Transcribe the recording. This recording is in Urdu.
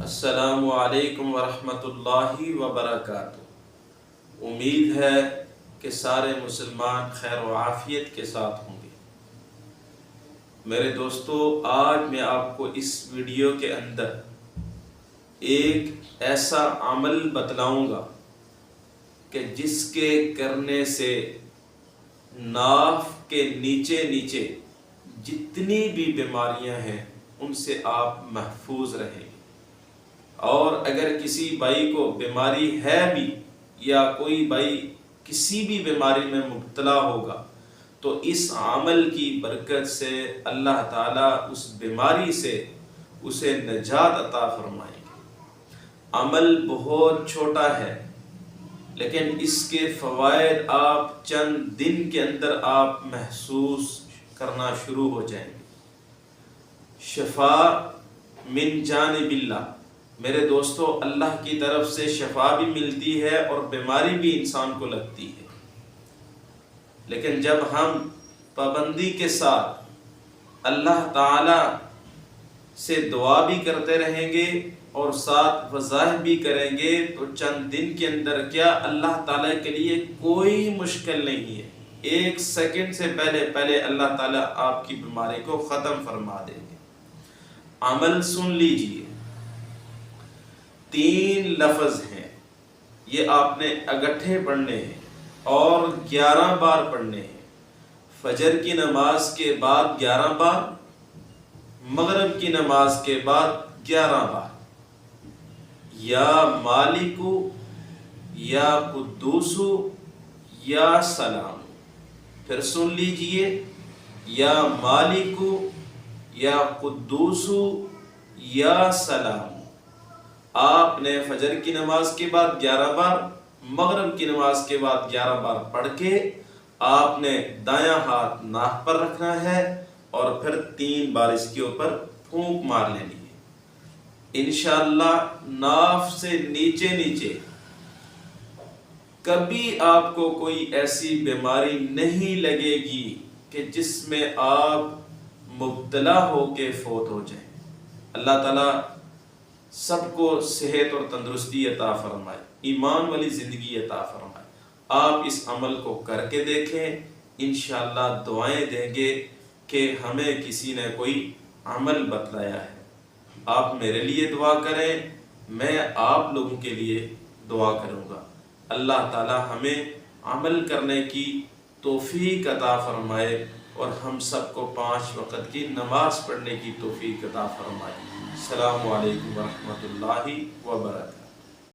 السلام علیکم ورحمۃ اللہ وبرکاتہ۔ امید ہے کہ سارے مسلمان خیر و عافیت کے ساتھ ہوں گے۔ میرے دوستو، آج میں آپ کو اس ویڈیو کے اندر ایک ایسا عمل بتلاؤں گا کہ جس کے کرنے سے ناف کے نیچے نیچے جتنی بھی بیماریاں ہیں ان سے آپ محفوظ رہیں گے، اور اگر کسی بھائی کو بیماری ہے بھی یا کوئی بھائی کسی بھی بیماری میں مبتلا ہوگا تو اس عمل کی برکت سے اللہ تعالیٰ اس بیماری سے اسے نجات عطا فرمائیں گے۔ عمل بہت چھوٹا ہے لیکن اس کے فوائد آپ چند دن کے اندر آپ محسوس کرنا شروع ہو جائیں گے۔ شفا من جانب اللہ، میرے دوستو، اللہ کی طرف سے شفا بھی ملتی ہے اور بیماری بھی انسان کو لگتی ہے، لیکن جب ہم پابندی کے ساتھ اللہ تعالی سے دعا بھی کرتے رہیں گے اور ساتھ وظائف بھی کریں گے تو چند دن کے اندر کیا اللہ تعالیٰ کے لیے کوئی مشکل نہیں ہے، 1 سیکنڈ سے پہلے اللہ تعالیٰ آپ کی بیماری کو ختم فرما دیں گے۔ عمل سن لیجئے، 3 لفظ ہیں، یہ آپ نے اکٹھے پڑھنے ہیں اور 11 بار پڑھنے ہیں۔ فجر کی نماز کے بعد 11 بار، مغرب کی نماز کے بعد 11 بار۔ یا مالکو یا قدوسو یا سلام، پھر سن لیجئے، یا مالکو یا قدوسو یا سلام۔ آپ نے فجر کی نماز کے بعد 11 بار، مغرب کی نماز کے بعد 11 بار پڑھ کے آپ نے دایاں ہاتھ ناک پر رکھنا ہے اور پھر 3 بار اس کے اوپر پھونک مار لینی ہے۔ انشاءاللہ ناف سے نیچے نیچے کبھی آپ کو کوئی ایسی بیماری نہیں لگے گی کہ جس میں آپ مبتلا ہو کے فوت ہو جائیں۔ اللہ تعالیٰ سب کو صحت اور تندرستی عطا فرمائے، ایمان والی زندگی عطا فرمائے۔ آپ اس عمل کو کر کے دیکھیں، انشاءاللہ دعائیں دیں گے کہ ہمیں کسی نے کوئی عمل بتلایا ہے۔ آپ میرے لیے دعا کریں، میں آپ لوگوں کے لیے دعا کروں گا۔ اللہ تعالی ہمیں عمل کرنے کی توفیق عطا فرمائے اور ہم سب کو 5 وقت کی نماز پڑھنے کی توفیق عطا فرمائے۔ السلام علیکم ورحمۃ اللہ وبرکاتہ۔